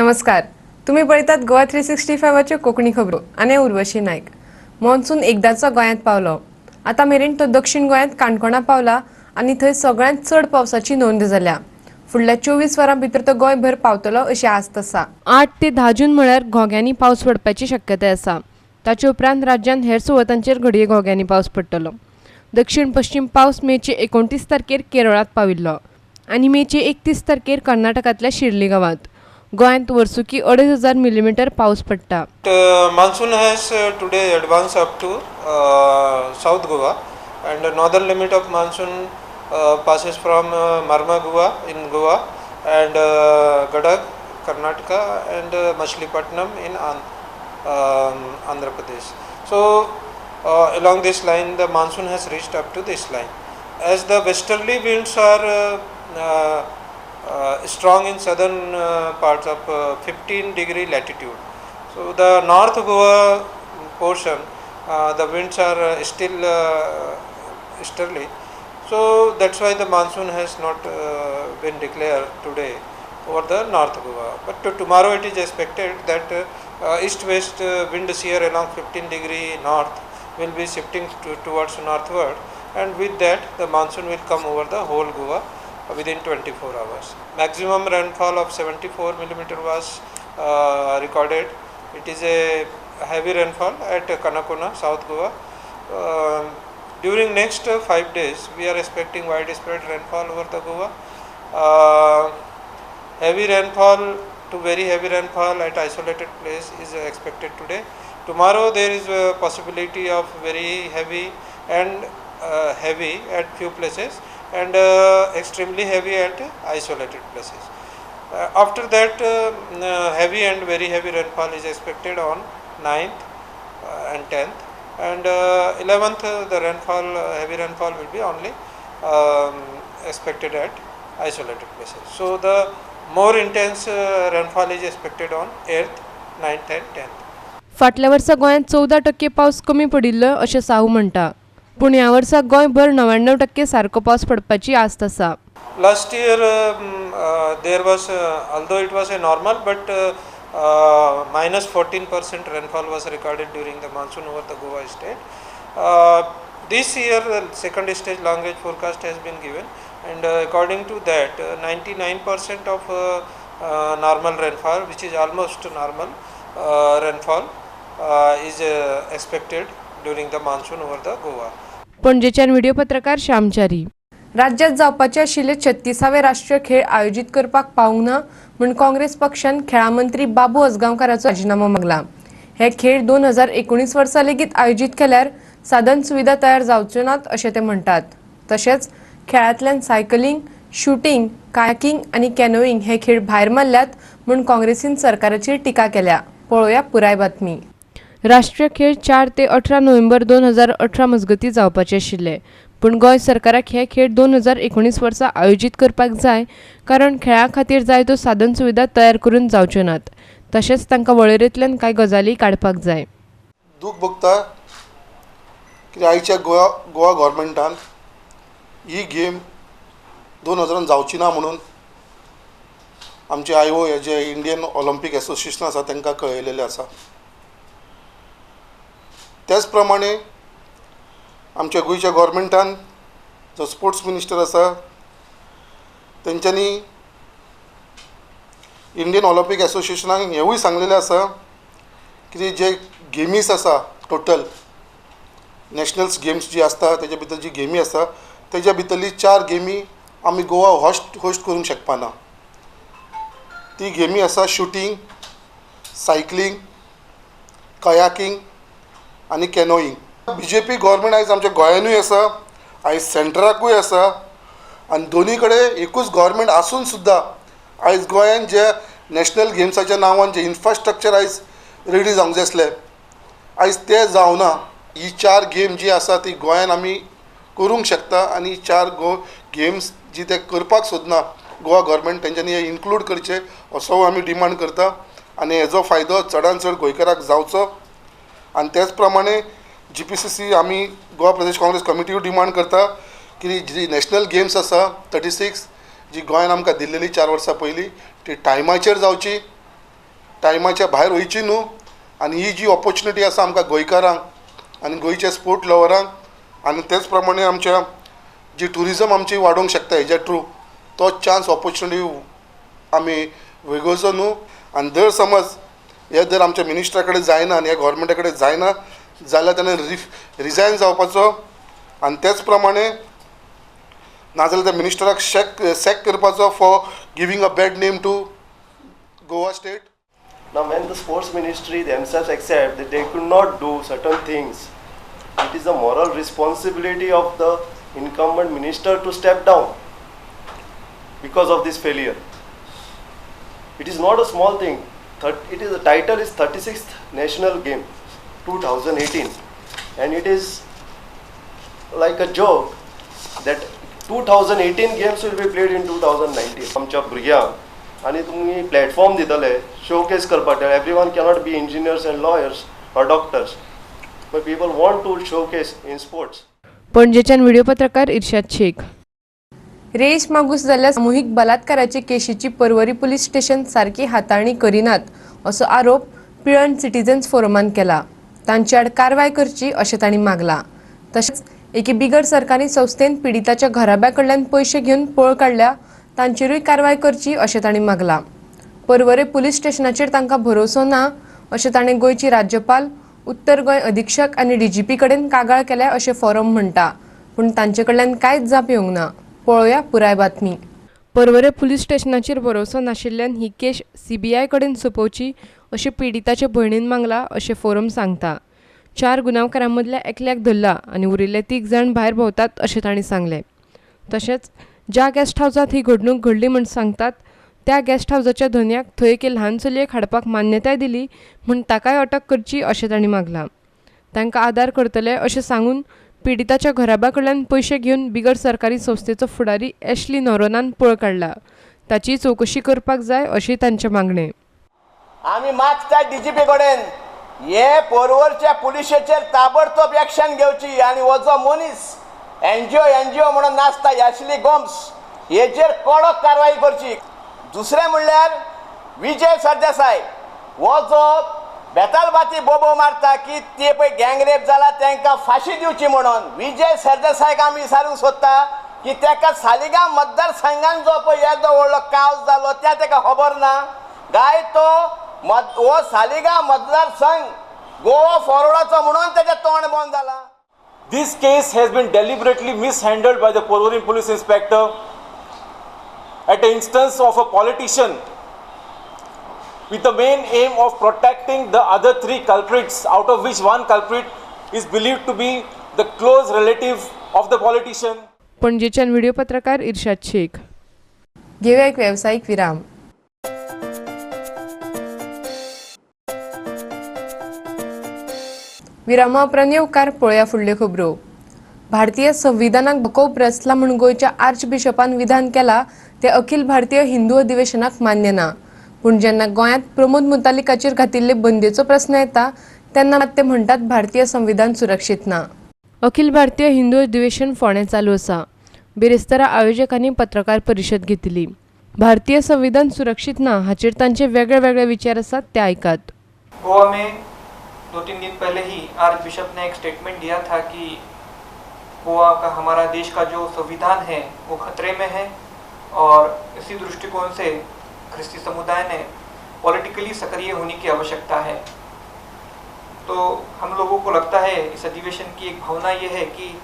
नमस्कार. तुम्ही पळयतात गोवा 365च्यो कोंकणी खबरो आनी उर्वशी नायक. मॉन्सून एकदाचो गोंयांत पावलो. आतां मेरेन तो दक्षिण गोंयांत काणकोणा पावला आनी थंय सगळ्यांत चड पावसाची नोंद जाल्या. फुडल्या 24 वरां भितर तो गोंयभर पावतलो अशी आस्त आसा. 8 ते 10 जून म्हळ्यार घोग्यांनी पावस पडपाची शक्यताय आसा. ताचे उपरांत राज्यांत हेर सुवातांचेर घडये घोग्यांनी पावस पडटलो. दक्षिण पश्चिम पावस मेचे 29 तारखेर केरळांत पाविल्लो आनी मेचे 31 तारखेर कर्नाटकांतल्या शिर्ली गांवांत. गोंयांत वर्सुकी 2,500 मिलीमीटर पावस पडटा. Monsoon has today advanced up to South Goa, and the northern limit of monsoon passes from Marmagua in Goa and Gadag, Karnataka, and Machilipatnam in Andhra Pradesh. So along this line the monsoon has reached up to this line. As the westerly winds are strong in southern parts of 15-degree latitude. So the North Goa portion, the winds are still easterly. So that's why the monsoon has not been declared today over the North Goa. But tomorrow it is expected that east-west wind shear along 15-degree north will be shifting towards northward, and with that the monsoon will come over the whole Goa within 24 hours. Maximum rainfall of 74 millimeter was recorded. It is a heavy rainfall at Kanakona, South Goa. During next 5 days we are expecting widespread rainfall over the Goa. Heavy rainfall to very heavy rainfall at isolated place is expected today. Tomorrow there is a possibility of very heavy and heavy at few places, and extremely heavy at isolated places. After that heavy and very heavy rainfall is expected on 9th and 10th, and 11th the rainfall, heavy rainfall will be only expected at isolated places. So the more intense rainfall is expected on 8th, 9th and 10th. फाटल्या वर्सा गोंयांत 14% पावस कमी पडिल्लो अशें साहू म्हणटा. पूण ह्या वर्सा गोंयभर 99% सारको पावस पडपाची आस्त आसा. Last year there was although it was a normal, but minus 14% rainfall was recorded during the monsoon over the Goa state. This year the second stage long range forecast has been given, and according to that 99% of normal rainfall, which is almost normal rainfall, is expected during the monsoon over the Goa. पणजेच्यान video पत्रकार श्यामचारी. राज्यात जावपाचे आशिल्ले 36वे राष्ट्रीय खेळ आयोजित करपाक पावूंक ना म्हूण काँग्रेस पक्षान खेळा मंत्री बाबू आजगांवकाराचो राजीनामो मागला. हे खेळ 2019 वर्सा लेगीत आयोजित केल्यार साधन सुविधा तयार जावच्यो नात अशें ते म्हणटात. तशेंच खेळांतल्यान सायकलिंग, शूटिंग, कायाकिंग आनी कॅनोईंग हे खेळ भायर मारल्यात म्हूण काँग्रेसीन सरकाराचेर टिका केल्या. पळोवया पुराय बातमी. राष्ट्रीय खेळ 4 ते 18 नोव्हेंबर 2018 मजगती जावपाचे आशिल्ले, पूण गोंय सरकाराक हे खेळ 2019 वर्सा आयोजीत करपाक जाय, कारण खेळां खातीर जाय त्यो साधन सुविधा तयार करून जावच्यो नात. तशेंच तांकां वळेरेंतल्यान कांय गजाली काडपाक जाय. दूख भोगता की आयच्या गोवा गव्हर्मेंटान ही गेम 2000 जावची ना म्हणून आमचे आयओ हे जे इंडियन ऑलिंपिक एसोसिएशन आसा तांकां कळयलेलें आसा. त्याच प्रमाणे आमच्या गोंयच्या गव्हर्मेंटान जो स्पोर्ट्स मिनिस्टर आसा तेंच्यांनी इंडियन ऑलिंपिक एसोसिएशनाक हेवूय सांगलेलें आसा की जे गेमीज आसा टोटल नॅशनल्स गेम्स जी आसता तेजे भितर जी गेमी आसा तेज्या भितरली 4 गेमी आमी गोवा होस्ट करूंक शकपाना. ती गेमी आसा शूटिंग, सायकलिंग, कयाकिंग आनी कॅनोईंग. BJP गव्हर्मेंट आयज आमच्या गोंयानूय आसा, आयज सेंटराकूय आसा, आनी दोनी कडेन एकूच गव्हर्मेंट आसून सुद्दां आयज गोंयान जे नॅशनल गेम्साच्या नांवान जे इन्फ्रास्ट्रक्चर आयज रेडी जावंक जाय आसलें आयज तें जावना. ही 4 गेम जी आसा ती गोंयान आमी करूंक शकता, आनी 4 गेम्स जी ते करपाक सोदना गोवा गव्हर्मेंट तेंच्यांनी हे इन्क्लूड करचे असो आमी डिमांड करता, आनी हेजो फायदो चडांत चड गोंयकाराक जावचो. आनी त्याच प्रमाणे GPCC आमी गोवा प्रदेश काँग्रेस कमिटीय डिमांड करता की जी नॅशनल गेम्स आसा 36 जी गोंयान आमकां दिल्लेली 4 वर्सां पयलीं ती टायमाचेर जावची, टायमाच्या भायर वयची न्हू आनी ही जी ऑपॉर्च्युनिटी आसा आमकां गोंयकारांक आनी गोंयच्या स्पोर्ट लवरांक आनी तेच प्रमाणे आमच्या जी ट्युरिजम आमची वाडोवंक शकता हेज्या थ्रू तो चान्स ऑपॉर्च्युनिटी आमी वेगळचो न्हू आनी जर समज हे जर आमच्या मिनिस्टरा कडेन जायना आनी ह्या गव्हर्मेंटा कडेन जायना जाल्यार ताणें रिजायन जावपाचो आनी तेच प्रमाणे नाजाल्यार त्या मिनिस्टराक सॅक करपाचो for giving a bad name to Goa state. Now, when the sports ministry themselves accept that they could not do certain things, it is the moral responsibility of the incumbent minister to step down because of this failure. It is not a small thing. The title is 36th National Game 2018, and it is like a joke that 2018 games will be played in 2019. आमच्या भुरग्यांक आणि तुम्ही platform दितले showcase करपाक. Everyone cannot be engineers and lawyers or doctors, but people want to showcase in sports. पणजेच्यान video पत्रकार इर्शाद शेख. रेस मागूस जाल्यार सामुहीक बलात्काराचे केशीची पर्वरी पुलीस स्टेशन सारकी हाताळणी करिनात असो आरोप पिळण सिटीजन्स फोरमान केला. तांचे आड कारवाय करची अशें तांणी मागला. तशेंच एके बिगर सरकारी संस्थेन पिडिताच्या घराब्या कडल्यान पयशे घेवन पळ काडल्या तांचेरूय कारवाय करची अशें तांणी मागला. पर्वरे पुलीस स्टेशनाचेर तांकां भरोसो ना अशें ताणें गोंयची राज्यपाल, उत्तर गोंय अधीक्षक आनी डीजीपी कडेन कागाळ केल्या अशें फोरम म्हणटा. पूण तांचे कडल्यान कांयच जाप येवंक ना. पळोवया पुराय बातमी. पर्वरे पुलीस स्टेशनाचेर भरोसो नाशिल्ल्यान ही केस CBI कडेन सोंपोवची अशें पिडिताचे भयणीन मागला अशें फोरम सांगता. 4 गुन्यांवकारां मदल्या एकल्याक धरला आनी उरिल्ले 3 जाण भायर भोंवतात अशें तांणी सांगलें. तशेंच ज्या गेस्ट हावसांत ही घडणूक घडली म्हूण सांगतात त्या गेस्ट हावसाच्या धन्याक थंय एके ल्हान चलयेक हाडपाक मान्यताय दिली म्हूण ताकाय अटक करची अशें तांणी मागलां. तांकां आदार करतले अशें सांगून पिडिताच्या घराब्या कडल्यान पयशे घेवन बिगर सरकारी संस्थेचो फुडारी ॲशली नोरोनान पळ काडला. ताची चवकशी करपाक जाय अशी तांचें मागणें. आमी मागता डीजीपी कडेन हे पर्वरच्या पुलिशेचेर ताबडतोब एक्शन घेवची आनी हो जो मनीस एनजीओ म्हणून नाचता ॲशली गोम्स हेचेर कडक कारवाई करची. दुसरें म्हणल्यार विजय सरदेसाय हो जो बेतालबाती बोबो मारता की ते पळय गँगरेप जाला तांकां फाशी दिवची म्हणून विजय सरदेसायक आमी विचारूंक सोदता की ताका सालिगांव मतदारसंघान जो पळय येदो व्हडलो कावज जालो त्या ताका खबर ना काय तो हो सालिगांव मतदारसंघ गोवा फॉरवर्डाचो म्हणून ताचें तोंड बंद जाला. This case has been deliberately mishandled by the Porvorim police inspector at the instance of a politician with the main aim of protecting the other 3 culprits, out of which one culprit is believed to be the close relative of the politician. पणजेच्यान video पत्रकार इर्शाद शेख. घेऊया एक व्यावसायिक विराम. विरामा उपरांत येवकार पळोवया फुडल्यो खबरो. भारतीय संविधानाक भकोप रचला म्हूण गोंयच्या आर्चबिशपान विधान केला ते अखिल भारतीय हिंदू अधिवेशनाक मान्य ना. पूण जेन्ना गोंयांत प्रमोद मुतालिकाचेर घातिल्ले बंदेचो प्रस्न येता तेन्ना ते म्हणटात भारतीय संविधान सुरक्षीत ना. अखिल भारतीय हिंदू अधिवेशन फोंड्यां चालू आसा. बेरेस्तारा आयोजकांनी पत्रकार परिशद घेतिल्ली. भारतीय संविधान सुरक्षित ना हाचेर तांचे वेगळे वेगळे विचार आसात ते आयकात. गोवा में 2-3 दिन पहले ही आर्च बिशप ने एक स्टेटमेंट दिया था कि गोवा का हमारा देश का जो संविधान है वो खतरे में है और इसी दृष्टिकोण से ख्रिस्ती समुदाय ने पॉलिटिकली सक्रिय होने की आवश्यकता है. तो हम लोगों को लगता है इस अधिवेशन की एक भावना ये है कि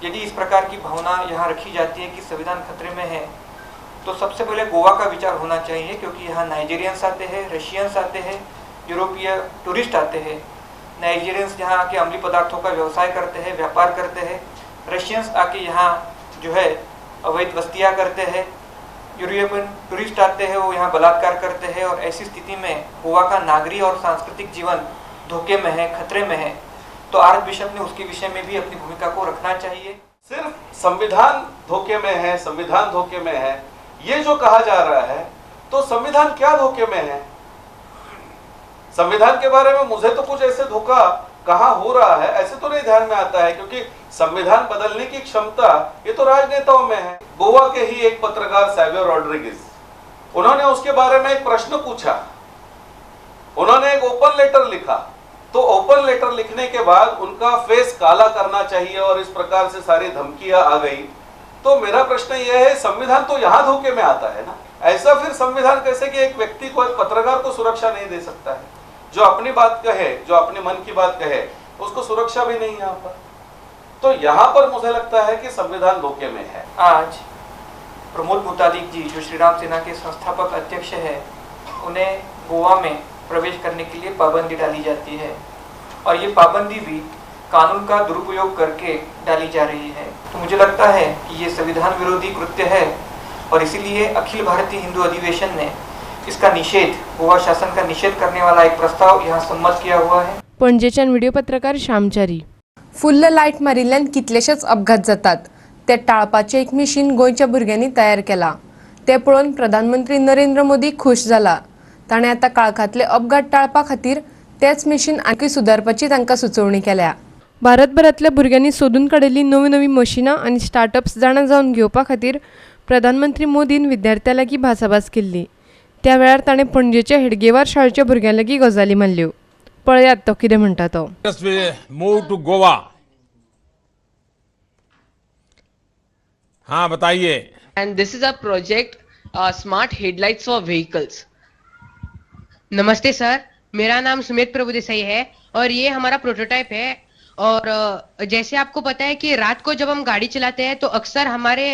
यदि इस प्रकार की भावना यहाँ रखी जाती है कि संविधान खतरे में है तो सबसे पहले गोवा का विचार होना चाहिए, क्योंकि यहाँ नाइजीरियंस आते हैं, रशियंस आते हैं, यूरोपीय टूरिस्ट आते हैं. नाइजीरियंस यहाँ आके अमली पदार्थों का व्यवसाय करते हैं, व्यापार करते हैं. रशियंस आके यहाँ जो है अवैध बस्तियाँ करते हैं. यूरोपियन टूरिस्ट आते हैं, वो यहाँ बलात्कार करते हैं. और ऐसी स्थिति में गोवा का नागरिक और सांस्कृतिक जीवन धोखे में है, खतरे में है. तो आर्च बिशप ने उसके विषय में भी अपनी भूमिका को रखना चाहिए. सिर्फ संविधान धोखे में है, संविधान धोखे में है, ये जो कहा जा रहा है, तो संविधान क्या धोखे में है? संविधान के बारे में मुझे तो कुछ ऐसे धोखा कहाँ हो रहा है ऐसे तो नहीं ध्यान में आता है, क्योंकि संविधान बदलने की क्षमता ये तो राजनेताओं में है. गोवा के ही एक पत्रकार सैवियर रॉड्रिगेज, उन्होंने उसके बारे में एक प्रश्न पूछा उन्होंने एक ओपन लेटर लिखा, तो ओपन लेटर लिखने के बाद उनका फेस काला करना चाहिए और इस प्रकार से सारी धमकियां आ गई। तो मेरा प्रश्न यह है, संविधान तो यहां धोखे में आता है ना। ऐसा फिर संविधान कैसे कि एक व्यक्ति को, एक पत्रकार को सुरक्षा नहीं दे सकता है? जो अपनी बात कहे, जो अपने मन की बात कहे, उसको सुरक्षा भी नहीं यहाँ पर। तो यहाँ पर मुझे लगता है कि संविधान धोखे में है। आज प्रमोद मुतालिक जी, जो श्री राम सेना के संस्थापक अध्यक्ष है, उन्हें गोवा में प्रवेश करने के लिए पाबंदी डाली जाती है और ये पाबंदी भी कानून का दुरुपयोग करके डाली जा रही है। तो मुझे लगता है कि ये संविधान विरोधी कृत्य है और इसीलिए अखिल भारतीय हिंदू अधिवेशन ने इसका निषेध, गोवा शासन का निषेध करने वाला एक प्रस्ताव यहाँ संमत किया हुआ है। पणजेच्यान व्हिडिओ पत्रकार श्यामचारी. फुल्ल लायट मारिल्ल्यान कितलेशेच अपघात जातात ते टाळपाचें एक मिशीन गोंयच्या भुरग्यांनी तयार केलां. ते पळोवन प्रधानमंत्री नरेंद्र मोदी खुश जाला. ताणें आतां काळखांतले अपघात टाळपा खातीर तेच मिशीन आणखी सुदारपाची तांकां सुचोवणी केल्या. भारतभरांतल्या भुरग्यांनी सोदून काडिल्लीं नवीं नवीं मशिनां आनी स्टार्टअप्स जाणा जावन घेवपा खातीर प्रधानमंत्री मोदीन विद्यार्थ्यां लागीं भासाभास केल्ली. त्या वेळार ताणें पणजेच्या हेडगेवार शाळेच्या भुरग्यां लागीं गजाली मारल्यो. पळयात तो कितें म्हणटा तो. Move to Goa. हाँ बताइए. And this is a project smart headlights for vehicles. Namaste sir, मेरा नाम सुमित प्रभुदेसाई है और ये हमारा प्रोटोटाइप है। और जैसे आपको पता है कि रात को जब हम गाड़ी चलाते हैं तो अक्सर हमारे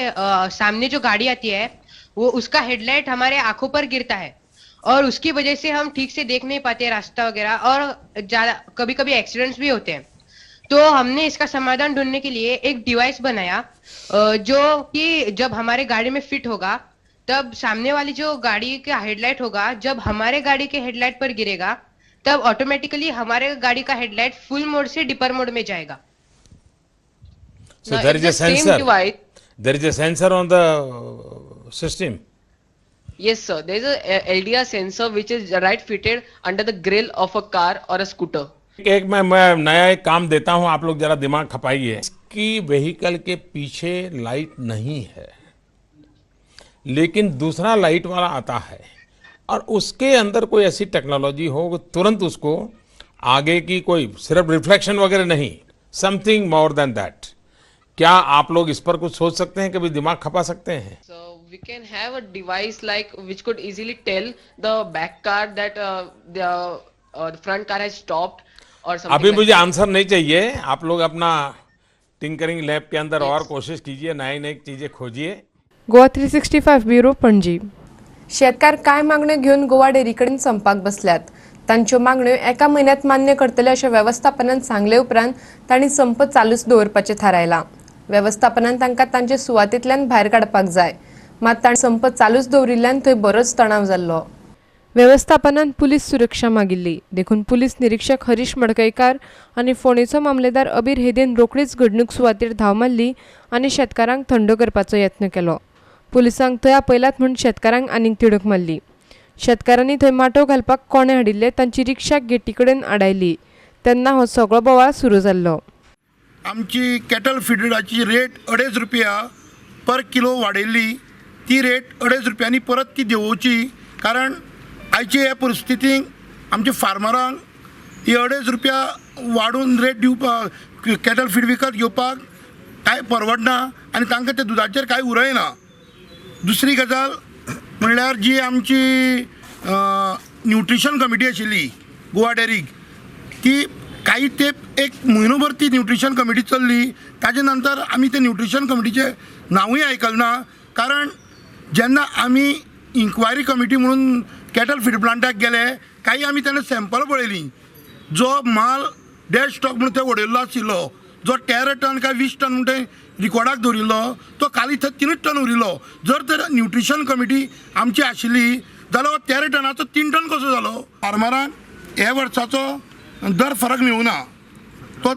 सामने जो गाड़ी आती है वो उसका हेडलाइट हमारे आंखों पर गिरता है और उसकी वजह से हम ठीक से देख नहीं पाते रास्ता वगैरह और ज्यादा कभी कभी एक्सीडेंट्स भी होते हैं। तो हमने इसका समाधान ढूंढने के लिए एक डिवाइस बनाया जो कि जब हमारे गाड़ी में फिट होगा तब सामने वाली जो गाड़ी का हेडलाइट होगा, जब हमारे गाड़ी के हेडलाइट पर गिरेगा तब ऑटोमेटिकली हमारे गाड़ी का हेडलाइट फुल मोड से डिपर मोड में जाएगा। So there is a sensor. There is a sensor on the system. Yes sir, there is a LDR sensor which is right fitted under the grill of a car or a scooter. एक मैं नया एक काम देता हूं, आप लोग जरा दिमाग खपाइए. इसकी व्हीकल के पीछे लाइट नहीं है, लेकिन दूसरा लाइट वाला आता है और उसके अंदर कोई ऐसी टेक्नोलॉजी हो कि तुरंत उसको आगे की कोई सिर्फ रिफ्लेक्शन वगैरह नहीं, समथिंग मोर देन दैट. क्या आप लोग इस पर कुछ सोच सकते हैं, कभी दिमाग खपा सकते हैं? So we can have a device like which could easily tell the back car that the front car has stopped or something. अभी like मुझे that. आंसर नहीं चाहिए. आप लोग अपना टिंकरिंग लैब के अंदर और कोशिश कीजिए, नई नई चीजें खोजिए. गोवा 365 ब्युरो पणजी. शेतकार काय मागण्यो घेऊन गोवा डेअरीकडेन संपाक बसल्यात. तांच्यो मागण्यो एका म्हयन्यात मान्य करतले अशें वेवस्थापनान सांगले उपरांत तांणी संप चालूच दवरपाचें थारायलां. वेवस्थापनान तांकां तांचे सुवातेंतल्यान भायर काडपाक जाय, मात तांणी संप चालूच दवरिल्ल्यान थंय बरोच तणाव जाल्लो. वेवस्थापनान पुलीस सुरक्षा मागिल्ली. देखून पुलीस निरीक्षक हरीश मडकयकार आनी फोंडेचो मामलेदार अबीर हेदेन रोखडीच घडणूक सुवातेर धांव मारली आनी शेतकारांक थंड करपाचो यत्न केलो. पुलिसांक थंय आपयलात म्हूण शेतकारांक आनीक तिडक मारली. शेतकारांनी थंय माटोव घालपाक कोणे हाडिल्ले तांची रिक्षा गेटी कडेन आडायली. तेन्ना हो सगळो बोवाळ सुरू जाल्लो. आमची कॅटल फिडराची रेट ₹2.5 पर किलो वाडयल्ली. ती रेट ₹2.5 परत ती देंवोवची, कारण आयचे ह्या परिस्थितीक आमच्या फार्मरांक ही ₹2.5 वाडून रेट दिवपाक, कॅटल फीड विकत घेवपाक कांय परवडना आनी तांकां त्या दुदाचेर कांय उरयना. दुसरी गजाल म्हणल्यार जी आमची न्यूट्रिशन कमिटी आशिल्ली गोवा डेअरीक, ती काही तेंप एक म्हयनोभर ती न्यूट्रिशन कमिटी चल्ली. ताजे नंतर आमी ते न्यूट्रिशन कमिटीचें नांवूय आयकलें ना, कारण जेन्ना आमी इन्क्वायरी कमिटी म्हणून कॅटल फीड प्लांटाक गेले, काही आमी तेन्ना सॅम्पल पळयलीं. जो माल डॅश स्टॉक म्हणून थंय उडयल्लो आशिल्लो, जो 13 टन काय 20 टन म्हणून थंय रिकॉर्डाक दवरिल्लो, तो खाली थंय 3 टन उरिल्लो. जर तर न्यूट्रिशन कमिटी आमची आशिल्ली जाल्यार 13 टनाचो 3 टन कसो जालो? फार्मरांक हे वर्साचो दर फरक मेळूना. तो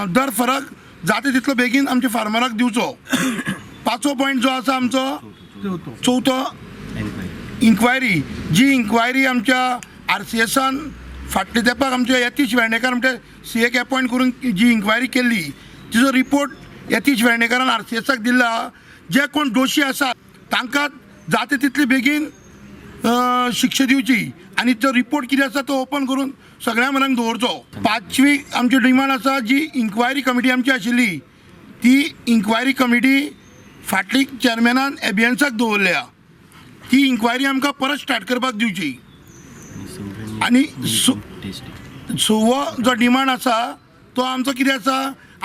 दर फरक जाता तितलो बेगीन आमच्या फार्मराक दिवचो. 5वो पॉयंट जो आसा आमचो चवथो इन्क्वायरी. जी इन्क्वायरी आमच्या RCSन फाटल्या तेंपाक आमचे यतीश वेर्णेकार म्हणटा CAक अपॉयंट करून जी इन्क्वायरी केल्ली, तिजो रिपोर्ट यतीश वेर्णेकारान RCSक दिला. जे कोण दोशी आसा तांकां जाता तितले बेगीन शिक्षा दिवची आणि तो रिपोर्ट कितें आसा तो ओपन करून सगळ्या मनाक दवरचो. 5वी आमची डिमांड आसा जी इन्क्वायरी कमिटी आमची आशिल्ली ती इन्क्वायरी कमिटी फाटली चॅरमॅनान एबियन्साक दवरल्या. ती इन्क्वायरी आमकां परत स्टार्ट करपाक दिवची आनी सो जो डिमांड आसा तो आमचो कितें आसा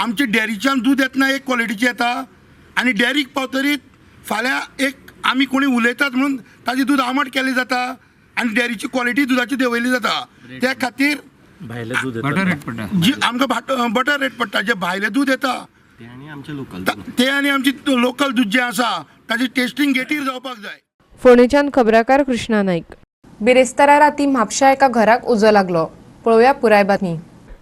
आमच्या डेरीच्यान दूद येतना एक क्वॉलिटीचें येता आनी डेरीक पावतरीत फाल्यां एक आमी कोणी उलयतात म्हणून ताजें दूद आमट केलें जाता आनी डेरीची क्वॉलिटी दुदाची देंवयली जाता. त्या खातीर जी आमकां बटर रेट पडटा जे भायलें दूद येता ते आनी आमची लोकल दूद जें आसा ताची टेस्टिंग गेटीर जावपाक जाय. फोंडेच्यान खबराकार कृष्णा नाईक. बिरेस्तारा राती म्हापशा एका घराक उजो लागलो. पळोवया पुराय बातमी.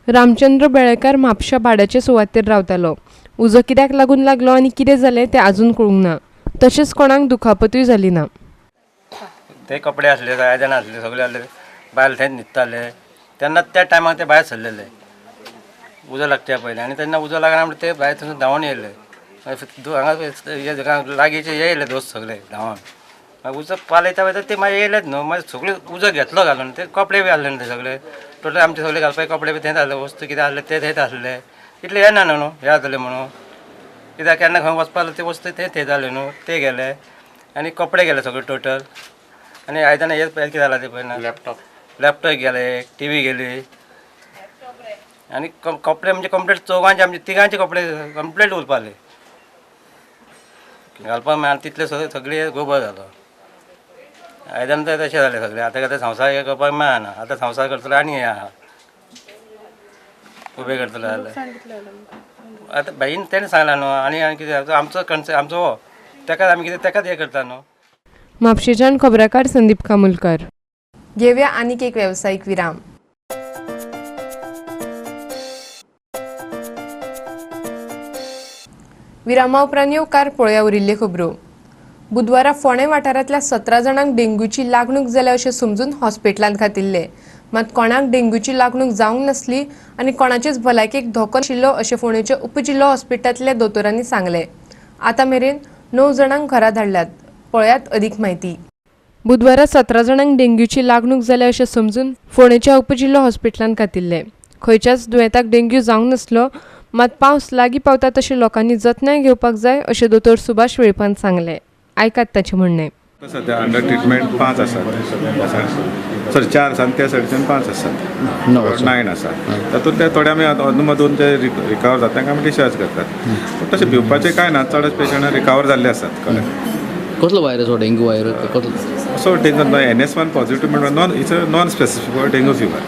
रामचंद्र बेळेकार म्हापशा भाड्याचे सुवातेर रावतालो. उजो कित्याक लागून लागलो आनी कितें जालें तें आजून कळूंक ना. तशेंच कोणाक दुखापतूय जाली ना. ते कपडे आसले आयदनां आसले सगळे आसले भायर थंय न्हिदताले तेन्ना त्या टायमार ते भायर सरलेले उजो लागच्या पयलीं आनी तेन्ना उजो लागना म्हणटा ते भायर थंय धांवून येयले हांगा लागींचे येयले दोस्त सगळे धांवून उजो पालयता वयता ते मागीर येयलेच न्हू मागीर सगळे उजो घेतलो घालून ते कपडे बी आसले न्हू ते सगळे टोटल आमचे सगळे घालपाक कपडे बी थंयच आसले वस्तू कितें आसले ते थंयच आसले इतले येना न्हू हे जातले म्हणून कित्याक केन्ना खंय वचपा ते वस्तू ते थंय जाले न्हू ते गेले आनी कपडे गेले सगळे टोटल आनी आयदनां हेच पळय कितें जालां ते पळय ना लॅपटॉप गेले TV गेली आनी कपडे म्हणजे कंप्लीट चौगांचे आमचे तिगांचे कपडे कंप्लीट उरपाले घालपाक मेळना तितले सगळे गोबर जालो आयदनां तर तशें जाले सगळे आतां संवसार हे करपाक मेळना आतां संवसार करतलो आनी हे आहा उबे करतलो जाल्यार आतां बाईन तेणें सांगलां न्हू आनी कितें आमचो आमचो हो तेकाच आमी कितें तेकाच हे करता न्हू. म्हापशेच्यान खबराकार संदीप कामुलकर. घेवया आनीक एक वेवसायीक विराम. विरामा उपरांत येवकार पळोवया उरिल्ल्यो खबरो. बुधवारा फोंडे वाठारांतल्या 17 जाणांक डेंग्यूची लागणूक जाल्या अशें समजून हॉस्पिटलांत घातिल्ले. मात कोणाक डेंग्यूची लागणूक जावंक नासली आनी कोणाचेच भलायकेक धोको नाशिल्लो अशें फोंडेच्या उपजिल्लो हॉस्पिटलांतल्या दोतोरांनी सांगलें. आतां मेरेन 9 जाणांक घरा धाडल्यात. पळयात अदीक म्हायती. बुधवारा 17 जाणांक डेंग्यूची लागणूक जाल्या अशें समजून फोंडेच्या उपजिल्लो हॉस्पिटलांत घातिल्ले. खंयच्याच दुयेंताक डेंग्यू जावंक नासलो मात पावस लागीं पावता तशें लोकांनी जतनाय घेवपाक जाय अशें दोतोर सुभाष वेळपान सांगलें. आयकात ताचें म्हणणें. सध्या अंडर ट्रिटमेंट 5 आसात सर 4 आसात त्या सायडीच्यान 5 आसात 9 आसात तातूंतले थोडे आमी अदून मदून जे रिकवर जाता तांकां आमी डिस्चार्ज करतात पूण तशें भिवपाचें कांय ना चडच पेशंट रिकवर जाल्ले आसात. कळ्ळें. कसलो वायरस हो डेंग्यू वायरस कसलो सो डेंग्यू NS1 पॉझिटिव्ह म्हणून it's a non specific dengue fever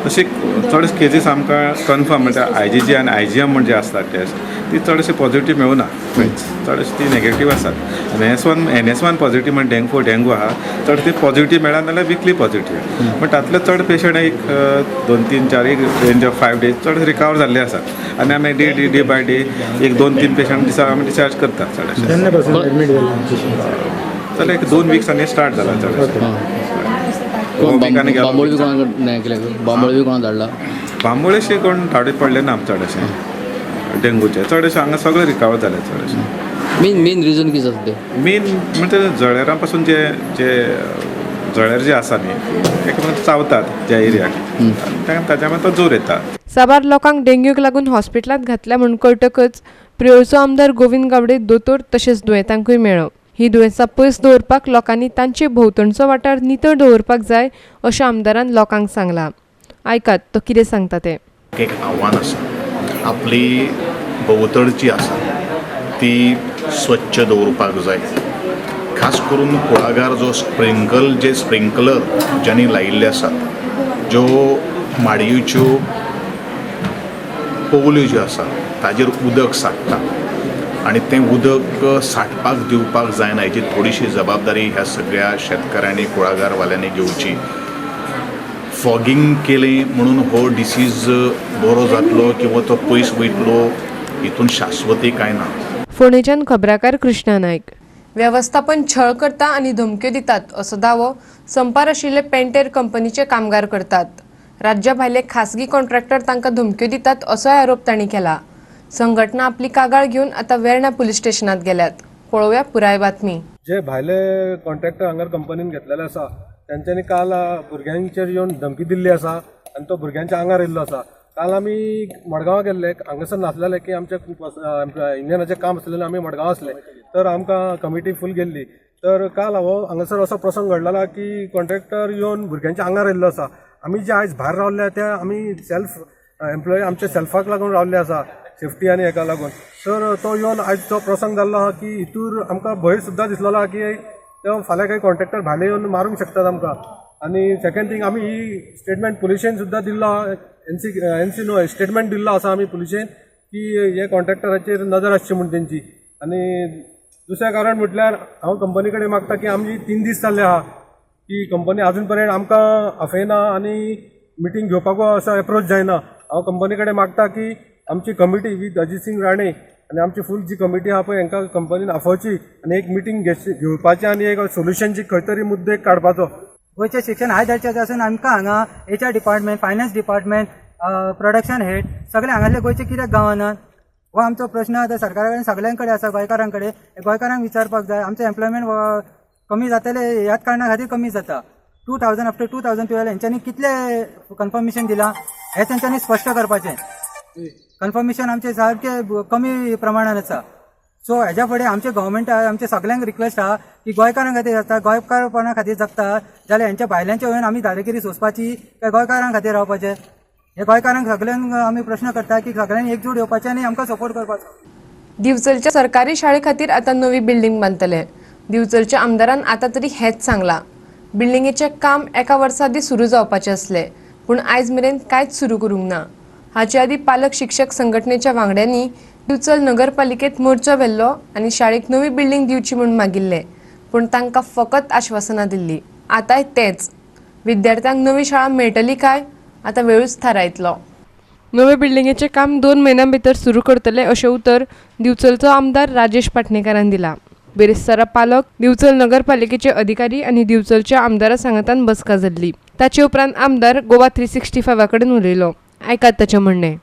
तशी चड केसीस आमकां कन्फर्म म्हणजे IgG आनी IgM म्हणजे आसतात टेस्ट ती चडशी पॉझिटिव्ह मेळूना चडशी ती नेगेटिव्ह आसात आनी NS1 पॉझिटिव्ह म्हणजे डेंग्यू आहा चड ती पॉझिटिव्ह मेळना जाल्यार विकली पॉझिटिव्ह पण तातले चड पेशंट एक 2-3-4 एक रेंज ऑफ 5 days चड रिकवर जाल्ले आसात आनी आमी डे बाय डे एक 2-3 पेशंट दिसाक आमी डिस्चार्ज करतात चडशे जाल्यार एक 2 वीक्सांनी स्टार्ट जाला चडशे. बांबोळेशी कोण धाडीत पडले ना चडशे डेंग्यूचे चडशे हांगा सगळे रिकवर जाले चडशे. मेन रिजन कितें जाता तें मेन म्हणजे जळारां पासून जे जळार जे आसा न्ही एक चावतात ज्या एरियाक ताच्या मागीर तो जोर येता. साबार लोकांक डेंग्यूक लागून हॉस्पिटलांत घातल्या म्हूण कळटकच प्रियोचो आमदार गोविंद गावडे दोतोर तशेंच दुयेंतांकूय मेळ्ळो. ही दुयेंसां पयस दवरपाक लोकांनी तांचे भोंवतणचो वाठार नितळ दवरपाक जाय अशें आमदारान लोकांक सांगलां. आयकात तो कितें सांगता तें. एक आव्हान आसा आपली भोंवतण जी आसा ती स्वच्छ दवरपाक जाय खास करून कुळागर जो स्प्रिंकलर ज्यांनी लायिल्ले आसात ज्यो माडयेच्यो पोवल्यो ज्यो आसा ताजेर उदक साठटा आनी तें उदक साठपाक दिवपाक जायना हेची थोडीशी जबाबदारी ह्या सगळ्या शेतकाऱ्यांनी कुळागरवाल्यांनी घेवची. फॉगिंग केलें म्हणून हो डिसीज बरो जातलो किंवा तो पयस वयतलो हितून शाश्वती कांय ना. फोंडेच्यान खबराकार कृष्णा नायक. व्यवस्थापन छळ करता आनी धमक्यो दितात असो दावो संपार आशिल्ले पेंटेर कंपनीचे कामगार करतात. राज्या भायले खासगी कॉन्ट्रॅक्टर तांकां धमक्यो दितात असोय आरोप तांणी केला. संघटना आपली कागाळ घेवन आतां वेर्णा पुलीस स्टेशनांत गेल्यात. पळोवया पुराय बातमी. जे भायले कॉन्ट्रॅक्टर हांगर कंपनीन घेतलेले आसा तेंच्यांनी काल भुरग्यांचेर येवन धमकी दिल्ली आसा आनी तो भुरग्यांच्या आंगार येयल्लो आसा. काल आमी मडगांवां गेल्ले, हांगासर नासलेले की आमचे इंजिनाचें काम आसलेलें, आमी मडगांव आसले, तर आमकां कमिटी फूल गेल्ली. तर काल हांगासर असो प्रसंग घडलेला की कॉन्ट्रॅक्टर येवन भुरग्यांच्या आंगार येयल्लो आसा. आमी जे आयज भायर रावल्ले ते आमी सेल्फ एम्प्लॉय आमच्या सेल्फाक लागून रावल्ले आसा, सेफ्टी आनी हेका लागून. तर तो येवन आयज तो प्रसंग जाल्लो आहा की हितूर आमकां भंय सुद्दां दिसलेलो आहा की तो फाल्यां काही कॉन्ट्रॅक्टर भायले येवन मारूंक शकतात आमकां. आनी सेकंड थिंग आमी ही स्टेटमेंट पुलिशेन सुद्दां दिल्लो आहा, एनसी नो स्टेटमेंट दिल्लो आसा आमी पुलिशेन की हे कॉन्ट्रॅक्टराचेर नजर आसची म्हूण तेंची. आनी दुसरें कारण म्हटल्यार हांव कंपनी कडेन मागता की आमची 3 दीस जाल्ले आहा की कंपनी आजून पर्यंत आमकां आफयना आनी मिटींग घेवपाकू असो एप्रोच जायना. हांव कंपनी कडेन मागता की आमची कमिटी विथ अजीत सिंग राणे आनी आमची फूल जी कमिटी आहा पळय हांकां कंपनीन आफोवची आनी एक मिटींग घेवपाची आनी एक सोल्युशनची खंय तरी मुद्दो एक काडपाचो. गोंयचे शिक्षण हाय दर्जाचें आसून आमकां हांगा HR department, finance department, production head सगळे हांगासले गोंयचे कित्याक गावनात हो आमचो प्रश्न आतां सरकारा कडेन सगळ्यां कडेन आसा. गोंयकारां कडेन गोंयकारांक विचारपाक जाय. आमचें एम्प्लॉयमेंट कमी जातले ह्याच कारणां खातीर कमी जाता. 2000 आफ्टर 2012 हेंच्यांनी कितले कन्फर्मेशन दिलां हें तेंच्यांनी स्पश्ट करपाचें. कन्फर्मेशन आमचे सारके कमी प्रमाणात आसा. सो हेज्या फुडें आमचे गव्हर्मेंट आमचे सगळ्यांक रिक्वेस्ट आहा की गोंयकारां खातीर आसता, गोंयकारपणा खातीर जगता जाल्यार हेंच्या भायल्यांच्या वयन आमी दादागिरी सोंसपाची काय गोंयकारां खातीर रावपाचें. हे गोंयकारांक सगळ्यांक आमी प्रश्न करता की सगळ्यांनी एकजूट येवपाचें आनी आमकां सपोर्ट करपाचो. दिवचलच्या सरकारी शाळे खातीर आतां नवी बिल्डींग बांदतले. दिवचलच्या आमदारान आतां तरी हेच सांगलां. बिल्डिंगेचें काम एका वर्सा आदी सुरू जावपाचें आसलें, पूण आयज मेरेन कांयच सुरू करूंक ना. हाचे आदी पालक शिक्षक संघटनेच्या वांगड्यांनी दिवचल नगरपालिकेत मोर्चो व्हेल्लो आनी शाळेक नवी बिल्डींग दिवची म्हूण मागिल्ले, पूण तांकां फकत आश्वासनां दिल्लीं. आतांय तेच. विद्यार्थ्यांक नवी शाळा मेळटली काय आतां वेळूच थारायतलो. नवे बिल्डिंगेचें काम 2 म्हयन्यां भितर सुरू करतले अशें उतर दिवचलचो आमदार राजेश पाटणेकारान दिलां. बेरेस्तारा पालक, दिवचल नगरपालिकेचे अधिकारी आनी दिवचलच्या आमदारा सांगातान बसका जाल्ली. ताचे उपरांत आमदार गोवा 365 कडेन उलयलो. आयकात ताचें म्हणणें.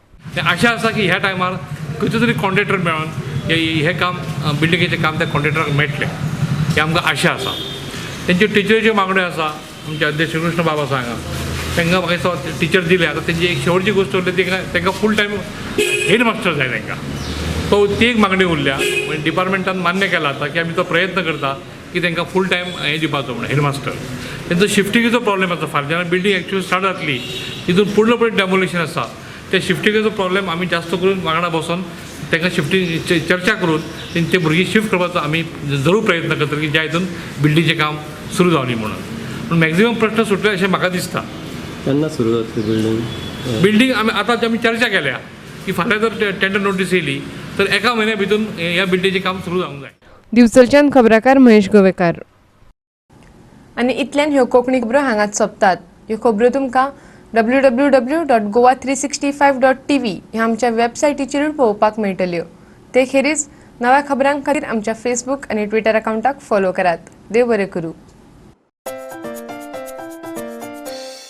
आशा आसा की ह्या टायमार खंयचो तरी कॉन्ट्रॅक्टर मेळोन हे काम बिल्डिंगेचें काम त्या कॉन्ट्रॅक्टराक मेळटलें ही आमकां आशा आसा. तेंच्यो टिचरीच्यो मागण्यो आसा. आमचे अध्यक्ष कृष्ण बाबा आसा हांगा, तांकां म्हाका टिचर दिले. आतां तेंची एक शेवटची गोश्ट उरली तांकां फूल टायम हेड मास्टर जाय तांकां. ती एक मागणी उरल्या. डिपार्टमेंटान मान्य केला आतां की आमी तो प्रयत्न करता की तांकां फूल टायम हें दिवपाचो म्हणून हेडमास्टर. तेंचो शिफ्टिंगेचो प्रॉब्लेम आसा. फाल्यां जेन्ना बिल्डींग एक्चुअली स्टार्ट जातली तितून पूर्णपणे डेमोलेशन आसा. त्या शिफ्टिंगेचो प्रॉब्लेम आमी जास्त करून वांगडा बसून तांकां शिफ्टिंग चर्चा करून तेंचे भुरगीं शिफ्ट करपाचो आमी जरूर प्रयत्न करतले की ज्या हितून बिल्डींगेचें काम सुरू जावनी म्हणून. पूण मॅक्झिमम प्रश्न सुटले अशें म्हाका दिसता. केन्ना सुरू जातली बिल्डींग आमी चर्चा केल्या की फाल्यां जर टेंडर नोटीस येयली तर एका म्हयन्या भितून ह्या बिल्डींगेचें काम सुरू जावंक जाय. दिवचलच्यान खबराकार महेश गोवेकार. आनी इतल्यान ह्यो कोंकणी खबरो हांगाच सोंपतात. ह्यो खबरो तुमकां www.goa365.tv ह्या आमच्या वेबसायटीचेर पळोवपाक मेळटल्यो. ते खेरीज नव्या खबरां खातीर आमच्या फेसबूक आनी ट्विटर अकाउंटाक फॉलो करात. देव बरें करूं.